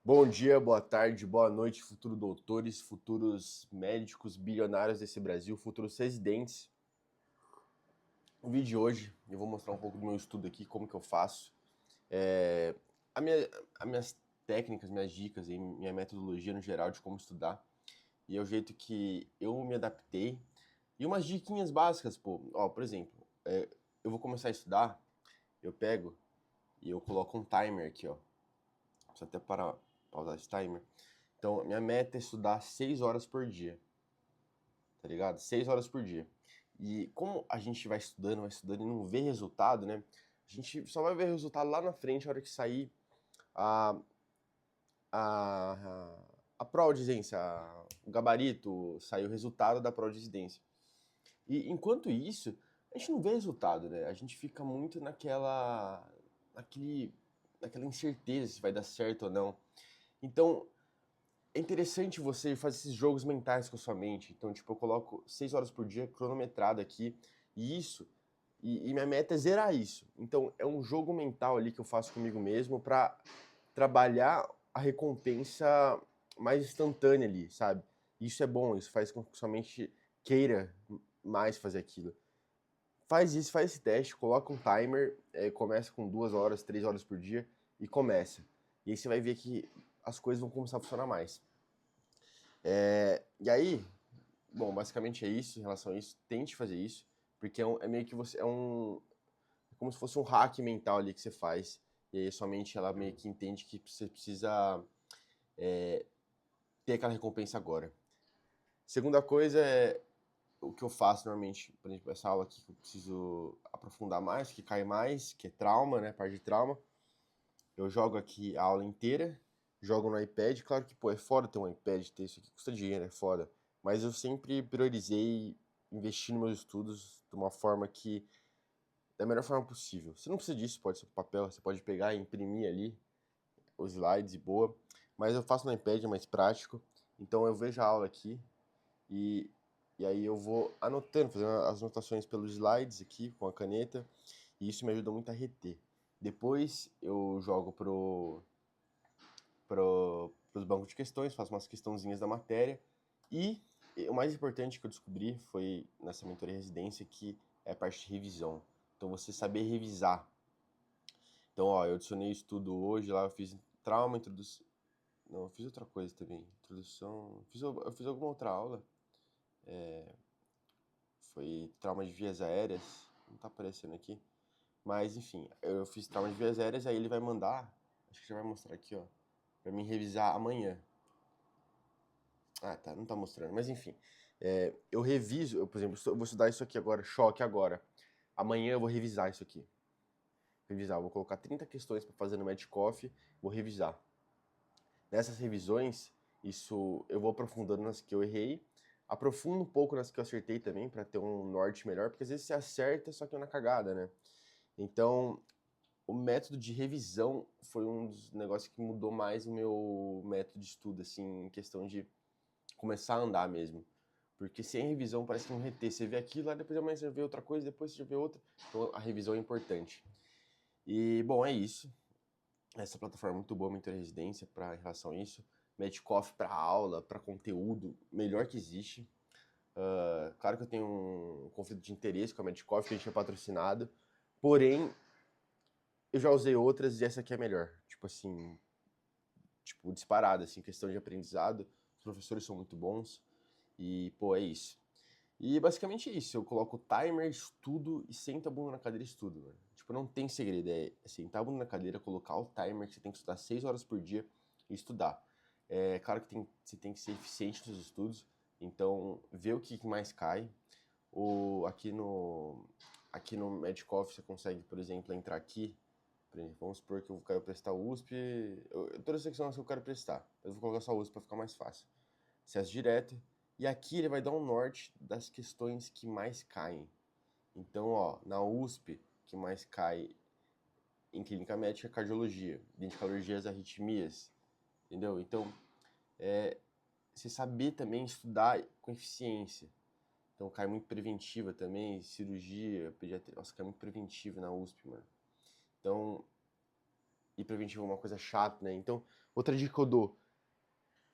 Bom dia, boa tarde, boa noite, futuros doutores, futuros médicos, bilionários desse Brasil, futuros residentes. No vídeo de hoje eu vou mostrar um pouco do meu estudo aqui, como que eu faço, é, a minha, as minhas técnicas, minhas dicas, e minha metodologia no geral de como estudar, e é o jeito que eu me adaptei, e umas diquinhas básicas, pô, ó, por exemplo, eu vou começar a estudar, eu pego e eu coloco um timer aqui, ó, preciso até pausar esse timer. Então, minha meta é estudar 6 horas por dia, tá ligado? 6 horas por dia. E como a gente vai estudando e não vê resultado, né? A gente só vai ver resultado lá na frente, a hora que sair a, a, a prova de residência, o gabarito, sair o resultado da prova de residência. E enquanto isso, a gente não vê resultado, né? A gente fica muito naquele, naquela incerteza se vai dar certo ou não. Então, é interessante você fazer esses jogos mentais com a sua mente. Então, tipo, eu coloco 6 horas por dia cronometrado aqui, e minha meta é zerar isso. Então, é um jogo mental ali que eu faço comigo mesmo para trabalhar a recompensa mais instantânea ali, sabe? Isso é bom, isso faz com que sua mente queira mais fazer aquilo. Faz isso, faz esse teste, coloca um timer, começa com 2 horas, 3 horas por dia e começa. E aí você vai ver que as coisas vão começar a funcionar mais. E aí, bom, basicamente é isso em relação a isso. Tente fazer isso, porque é meio que você. É como se fosse um hack mental ali que você faz. E aí a sua mente ela meio que entende que você precisa ter aquela recompensa agora. Segunda coisa é o que eu faço normalmente, por exemplo, essa aula aqui que eu preciso aprofundar mais, que cai mais, que é trauma, né? Parte de trauma. Eu jogo aqui a aula inteira, jogo no iPad. Claro que, pô, é foda ter um iPad, ter isso aqui custa dinheiro, é foda. Mas eu sempre priorizei investir nos meus estudos de uma forma que, da melhor forma possível. Você não precisa disso, pode ser papel, você pode pegar e imprimir ali os slides e boa. Mas eu faço no iPad, é mais prático. Então eu vejo a aula aqui e, e aí eu vou anotando, fazendo as anotações pelos slides aqui com a caneta. E isso me ajuda muito a reter. Depois eu jogo pros bancos de questões, faço umas questãozinhas da matéria. E o mais importante que eu descobri foi nessa mentoria residência que é a parte de revisão. Então você saber revisar. Então, ó, eu adicionei estudo hoje lá, eu fiz trauma, introdução. Não, eu fiz outra coisa também. Introdução. Eu fiz alguma outra aula. Foi trauma de vias aéreas. Não tá aparecendo aqui. Mas, enfim, eu fiz trauma de vias aéreas, aí ele vai mandar. Acho que já vai mostrar aqui, ó. Pra mim revisar amanhã. Ah, tá, não tá mostrando. Mas enfim, eu reviso, por exemplo, eu vou estudar isso aqui agora, choque agora. Amanhã eu vou revisar isso aqui. Revisar, eu vou colocar 30 questões para fazer no Medcoff, vou revisar. Nessas revisões, isso eu vou aprofundando nas que eu errei, aprofundo um pouco nas que eu acertei também, para ter um norte melhor, porque às vezes você acerta, só que é na cagada, né? Então, o método de revisão foi um dos negócios que mudou mais o meu método de estudo, assim, em questão de começar a andar mesmo. Porque sem revisão parece que não reter. Você vê aquilo, aí depois amanhã você vê outra coisa, depois você vê outra. Então a revisão é importante. E, bom, é isso. Essa plataforma é muito boa, Mentoria Residência, para em relação a isso. Medcoff para aula, para conteúdo, melhor que existe. Claro que eu tenho um conflito de interesse com a Medcoff, que a gente é patrocinado. Porém, eu já usei outras e essa aqui é melhor. Tipo assim, tipo, disparada, assim, questão de aprendizado. Os professores são muito bons. E, pô, é isso. E basicamente é isso. Eu coloco o timer, estudo e sento a bunda na cadeira e estudo, mano. Tipo, não tem segredo. É sentar a bunda na cadeira, colocar o timer, que você tem que estudar 6 horas por dia e estudar. É claro que você tem que ser eficiente nos seus estudos. Então, ver o que mais cai. Aqui no Medcoff você consegue, por exemplo, entrar aqui. Por exemplo, vamos supor que eu quero prestar USP. Todas as secções que eu quero prestar. Eu vou colocar só USP para ficar mais fácil. Acesso direto. E aqui ele vai dar um norte das questões que mais caem. Então, ó, na USP, que mais cai em clínica médica é cardiologia, dentro de cardiologia as arritmias, entendeu? Então, você saber também estudar com eficiência. Então, cai muito preventiva também, cirurgia, pediatria, nossa, cai muito preventiva na USP, mano. Então, e preventivo é uma coisa chata, né? Então, outra dica que eu dou,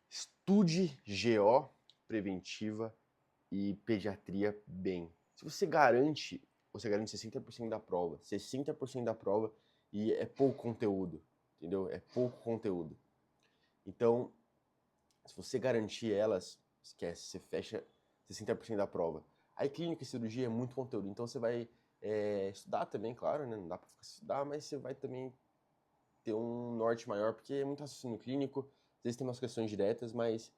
estude GO, preventiva e pediatria bem. Se você garante 60% da prova. 60% da prova e é pouco conteúdo, entendeu? É pouco conteúdo. Então, se você garantir elas, esquece, você fecha 60% da prova. Aí clínica e cirurgia é muito conteúdo, então você vai estudar também, claro, né? Não dá pra estudar, mas você vai também ter um norte maior, porque é muito raciocínio clínico, às vezes tem umas questões diretas, mas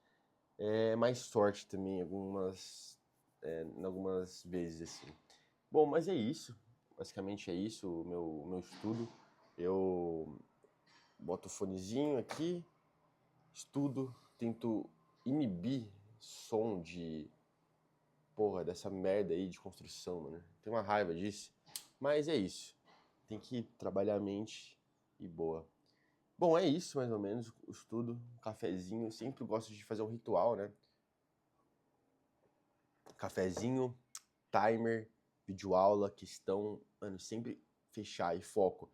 é mais sorte também, em algumas vezes, assim. Bom, mas é isso, basicamente é isso o meu estudo. Eu boto o fonezinho aqui, estudo, tento inibir som dessa merda aí de construção, mano. Tenho uma raiva disso. Mas é isso. Tem que trabalhar a mente e boa. Bom, é isso mais ou menos, o estudo, um cafezinho. Eu sempre gosto de fazer um ritual, né? Cafezinho, timer, videoaula, questão, mano, sempre fechar e foco.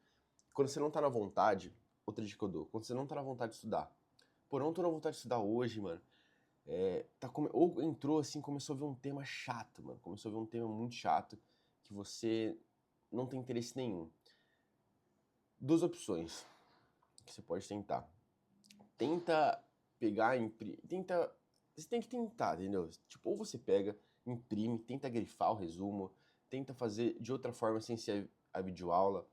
Quando você não tá na vontade, outra dica que eu dou, quando você não tá na vontade de estudar. Pô, não tô na vontade de estudar hoje, mano. Ou entrou assim, começou a ver um tema chato, mano. Começou a ver um tema muito chato que você não tem interesse nenhum. Duas opções que você pode tentar. Tenta pegar, tenta. Você tem que tentar, entendeu? Tipo, ou você pega, imprime, tenta grifar o resumo, tenta fazer de outra forma sem ser a videoaula,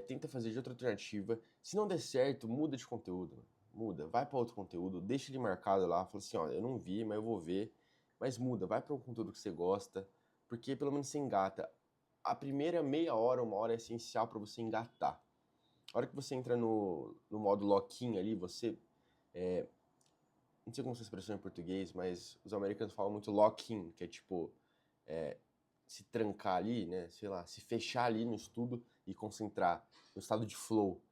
tenta fazer de outra alternativa. Se não der certo, muda de conteúdo, mano. Muda, vai para outro conteúdo, deixa ele marcado lá, fala assim, ó, eu não vi, mas eu vou ver, mas muda, vai para um conteúdo que você gosta, porque pelo menos você engata. A primeira meia hora, uma hora é essencial para você engatar. A hora que você entra no modo lock-in ali, você não sei como essa expressão em português, mas os americanos falam muito lock-in, que é tipo, se trancar ali, né, sei lá, se fechar ali no estudo e concentrar no estado de flow.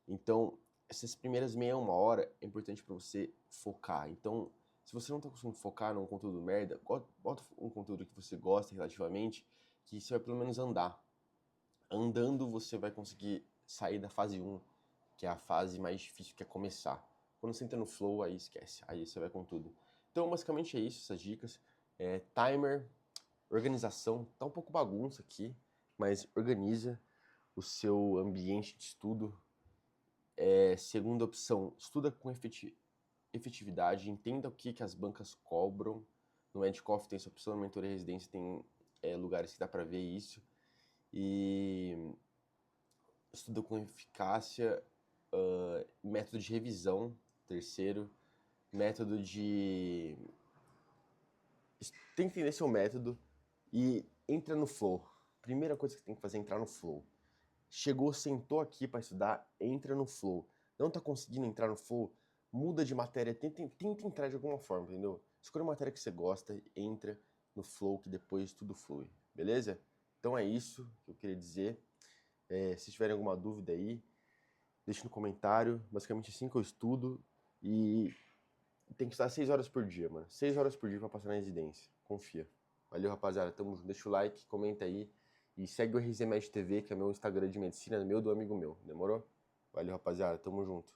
Então, essas primeiras meia uma hora é importante para você focar. Então, se você não tá conseguindo focar num conteúdo merda, bota um conteúdo que você gosta relativamente, que você vai pelo menos andar. Andando, você vai conseguir sair da fase 1, que é a fase mais difícil, que é começar. Quando você entra no flow, aí esquece, aí você vai com tudo. Então, basicamente é isso, essas dicas. Timer, organização, tá um pouco bagunça aqui, mas organiza o seu ambiente de estudo. Segunda opção, estuda com efetividade, entenda o que as bancas cobram. No Edcoff tem essa opção, no Mentoria Residência tem lugares que dá para ver isso. E estuda com eficácia, método de revisão, terceiro, método de... Tem que entender seu método e entra no flow. Primeira coisa que você tem que fazer é entrar no flow. Chegou, sentou aqui para estudar, entra no flow. Não tá conseguindo entrar no flow, muda de matéria, tenta entrar de alguma forma, entendeu? Escolha uma matéria que você gosta, entra no flow, que depois tudo flui, beleza? Então é isso que eu queria dizer. Se tiverem alguma dúvida aí, deixe no comentário. Basicamente assim que eu estudo e tem que estudar 6 horas por dia, mano. 6 horas por dia pra passar na residência. Confia. Valeu, rapaziada. Tamo junto. Deixa o like, comenta aí. E segue o RZ Med TV, que é meu Instagram de medicina, meu do amigo meu. Demorou? Valeu, rapaziada. Tamo junto.